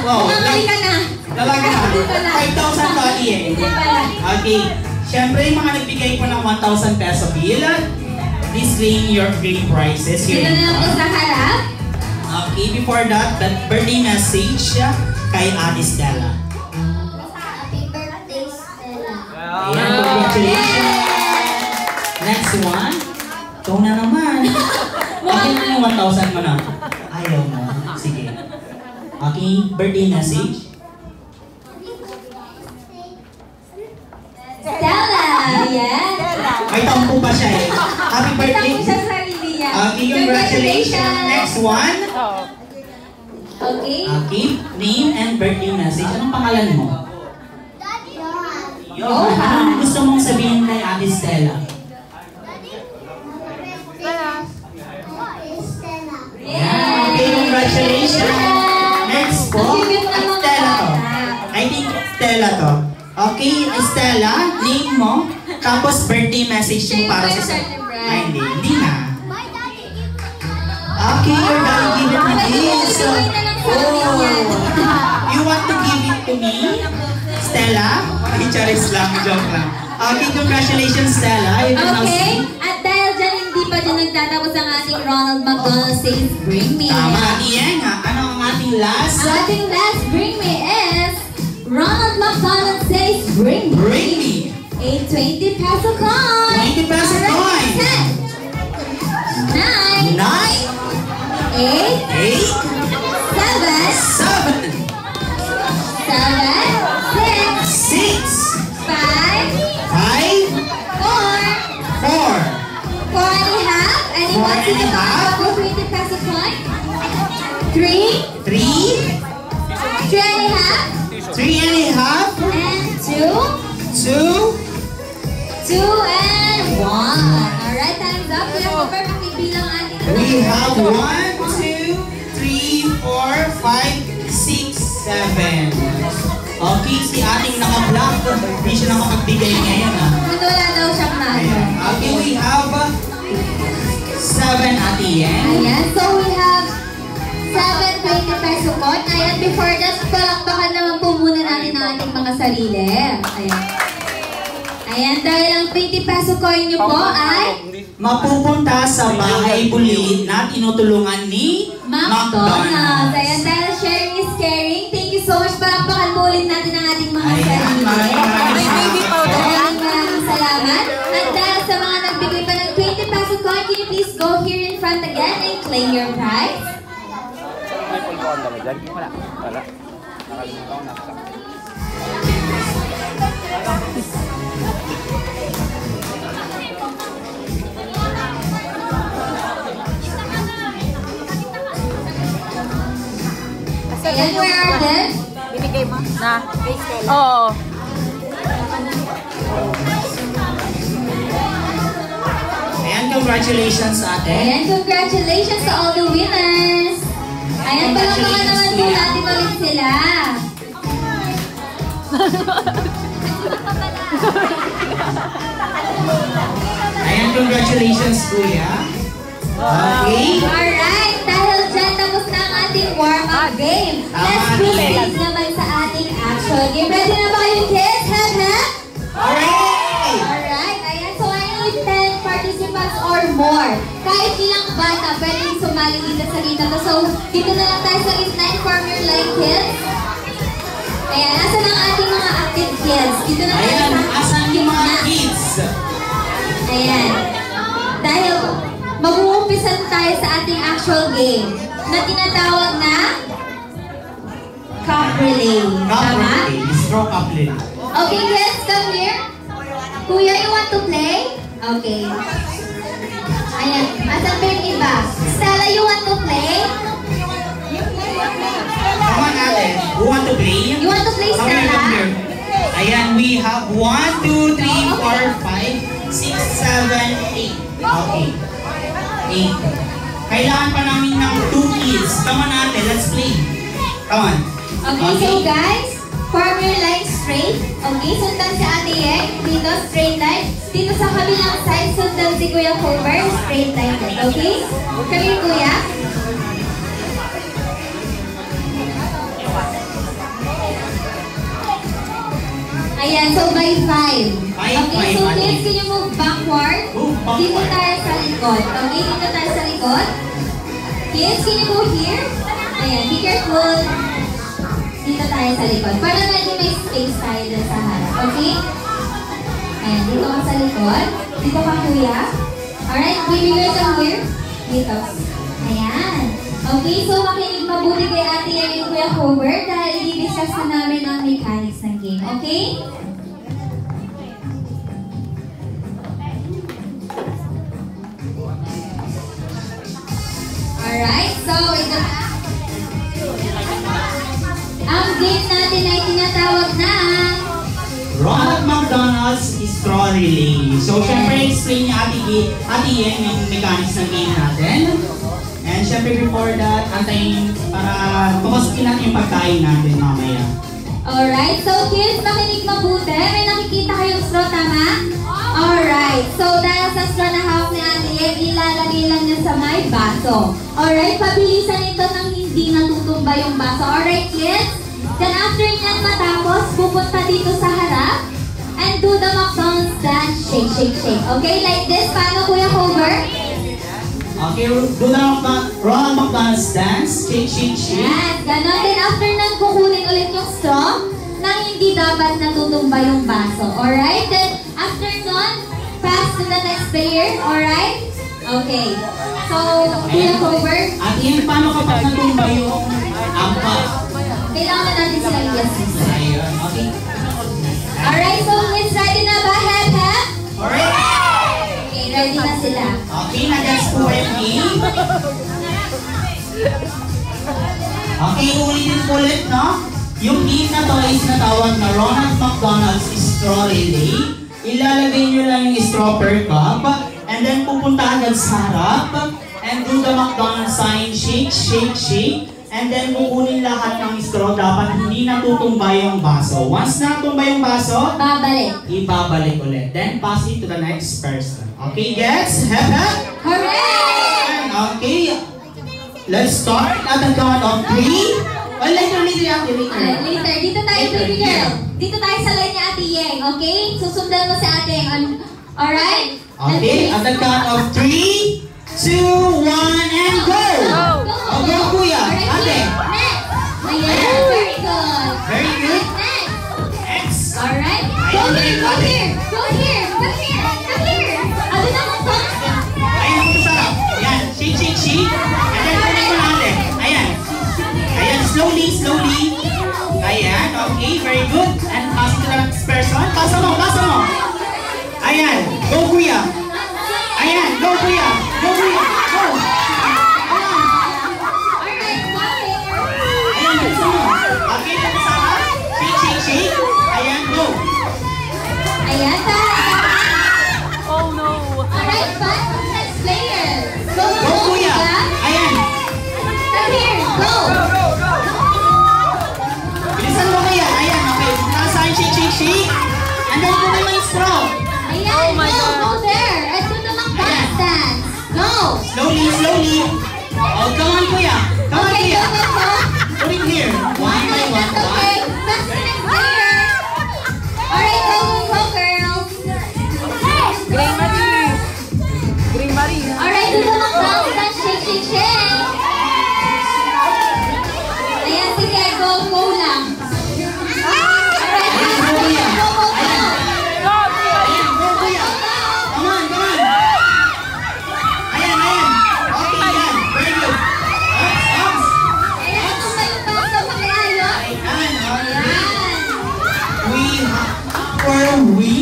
Wow. Nakakali ka na. Talaga na. 5,000 tali eh. Hindi pala. Okay. Siyempre, yung mga nagbigay po ng 1,000 peso bill, displaying your great prizes here. Dito na lang po sa harap. Okay, before that, birthday message kay Ate Stella. Happy birthday, Stella. Ayan, congratulations. Next one. Ikaw na naman. Bakit na yung 1,000 mo na? Ayaw mo. Sige. Okay, birthday message. Stella! Ayan. May tampo pa siya eh. Happy birthday. Ito po siya sa sarili niya. Okay, congratulations. Next one. Okay. Okay, name and birthday message. Anong pangalan mo? Daddy, Johan. Anong gusto mong sabihin kay Ate Stella? Stella. Yeah. Okay, congratulations. Next po. Stella to. I think Stella to. Okay, Stella, name mo. Tapos birthday message mo para sa... Ay, hindi na. My daddy gave me. Okay, your daddy give it to me. So, you want to give it to me? Stella? Ay, charis lang, joke lang. Okay, congratulations, Stella. You can now Okay, sing. at dahil dyan hindi pa dyan nagtatapos ang ating Ronald McDonald Says Bring Me. Tama, Ian. Ano ang ating last? Ang ating last Bring Me is Ronald McDonald Says Bring Me. Bring me. A 20 peso coin. 20 peso coin. 10, 9, 9, 8, 8, 7, 7, 6, 6, 5, 5, 4, 4, 4 and a half. Anyone 4 see and the a half. back of the 20 peso coin? 3, 3, 3 and a half, 3 and a half, and 2, 2, 2 and 1. Alright, time's up. Kuya Cooper, pakibilang ating we have 1, 2, 3, 4, 5, 6, 7. Okay, si ating naka-block. Hindi siya nakapagbigay ngayon ah. Kung wala daw siyang mano. Ayan. Okay, we have 7 at the end. Ayan, so we have 7 20 peso coin. Ayan, before that, palakpakan naman po muna natin ang ating mga sarili. Ayan. Ayan, dahil ang 20 peso coin nyo po ay Mapupunta sa bahay bulilit na tinutulungan ni McDonald's. Ayan, dahil sharing is caring. Thank you so much. Palakpakan mo ulit natin ang ating mga Ayan, sarili. maraming Maraming salamat. At dahil sa mga nagbigay pa ng 20 peso coin, can you please go here in front again and claim your prize? Wala. Nakalimutan ko na. Ayan, where are them? Binigay mo? Na? Oo. Ayan, congratulations ate. Ayan, congratulations to all the winners. Ayan, palakpakan naman po natin ulit sila. Ayan, congratulations kuya. Okay. Alright, dahil dyan tapos na ang ating warm-up game. Let's proceed naman sa ating actual game. Ready na ba kayo kids? Head, head? Hooray! Alright, ayan. So I need 10 participants or more. Kahit ilang bata, pwedeng sumali dito sa gitna to. So, dito na lang tayo sa gitna. Inform your line, kids. Ayan, asan ang ating mga active kids? Dito na tayo Ayan, sa asan yung mga gitna. kids? Ayan. Dahil mag-uumpisan tayo sa ating actual game na tinatawag na cup relay. Tama? Straw cup relay. Okay, kids, come here. Kuya, you want to play? Okay. Ayan. Asan pa yung iba? Stella, you want to play? Come on ate. Who want to play? You want to play, Come here, Stella? come here. Ayan, we have 1, 2, 3, 4, 5, 6, 7, 8. Okay. 8. Kailangan pa namin ng 2 kids. Come on ate, let's play. Come on. Okay, so guys, form your line straight. Okay, sundan si Ate Yek. Dito, straight line. Dito sa kabilang side, sundan si Kuya Cooper. Straight line din. Okay? Come here, Kuya. Ayan, so by 5. Five, Okay, so five, kids, can you move backward? Move backward. Dito tayo sa likod. Okay, dito tayo sa likod. Kids, can you go here? Ayan, be careful. Dito tayo sa likod. Para medyo may space tayo dun sa harap. Okay? Ayan, dito ka sa likod. Dito ka, kuya. Alright, baby girls are here. Dito. Ayan. Okay, so makinig mabuti kay Ate Yang and Kuya Cover dahil i-discuss na namin ang mechanics ng game. Okay? Alright, so ito na. Ang game natin ay tinatawag na Ronald McDonald's Straw Relay. So, syempre, explain niya Ate Yen yung mechanics ng game natin. And syempre, before that, antayin para pumasukin natin yung pagkain natin mamaya. Alright, so kids, makinig mabuti. May nakikita kayong straw, tama? Alright, so dahil sa straw na hawak ni Ate Yen, ilalagay lang niya sa may baso. Alright, pabilisan ito nang hindi natutumba yung baso. Alright, kids? Then after niyan matapos, pupunta dito sa harap and do the McDonald's dance, shake, shake, shake. Okay, like this. Paano, Kuya Cover? Okay, do na Ronald McDonald's dance. Shake, shake, shake. Yes, ganon. Then after nun, kukunin ulit yung straw nang hindi dapat natutumba yung baso. Alright? Then after nun, pass to the next player. Alright? Okay. So, Kuya Cover, At Yen, paano kapag natumba yung ampa? kailangan natin silang i-assist. Ayun, okay. Alright, so kids, ready na ba? Hep, hep? Alright. Okay, ready na sila. Okay, na-gets po yung game. Okay, ulitin po ulit, no? Yung game na to is natawag na Ronald McDonald's Straw Relay. Ilalagay nyo lang yung straw per cup. And then pupunta agad sa harap. And do the McDonald's sign, shake, shake, shake. And then kukunin lahat ng straw. Dapat hindi natutumba yung baso. Once natumba yung baso, Babalik. ibabalik ulit. Then pass it to the next person. Okay, gets? Hep, hep. Hooray! Okay, let's start at the count of 3. Well, later. Later, dito tayo, baby girl. Dito tayo sa line ni Ate Yeng, okay? Susundan mo si Ate Yeng. Alright? Okay, at the count of 3, 2, 1, and go! Go! Go, kuya. Alright, Ate. next! Ayan, very good. Very good. Next! Next. Alright? Go here, go here! Go here! Come here! Come here! Ano na mo to? Ayan, ito sarap. Ayan, shake, shake, shake. And then, kunin ko natin. Ayan. Ayan, slowly, slowly. Ayan, okay, very good. And pass to the next person. Pasa mo, pasa mo. Ayan, go kuya. Ayan, go kuya. Go kuya. Go. Alright, okay. Ayan, gusto mo. Okay, ito sarap. Shake, shake, shake. Ayan, go. Ayan, Oh no! alright, pass to the next player. Go, Go kuya. Ayan. Come here, go! Bilisan mo kuya. Ayan, okay. Nakasahin, shake, shake, shake. And then kunin mo yung straw. Ayan, Oh my go, God. go there. And do the McDonald's dance. Go! Slowly, slowly. Oh, come on kuya. Come on Okay, kuya. go, go, go. Put it here. One by one. That's okay. Pass to the next player. Alright, go, go, go, girls. Green Marie! Green Marie! Alright, do the McDonald's dance. Shake, shake, shake. Ayan, sige, go, go lang. Alright, Ayan, pass go to the kuya. next. Go, go, go. Ayan, go kuya. Come on, come on. Ayan, ayan. Okay, yan. Very good. Ups, ups. Ayan, tumba yung baso, pakiayos. Ayan, okay. Ayan. We have our win.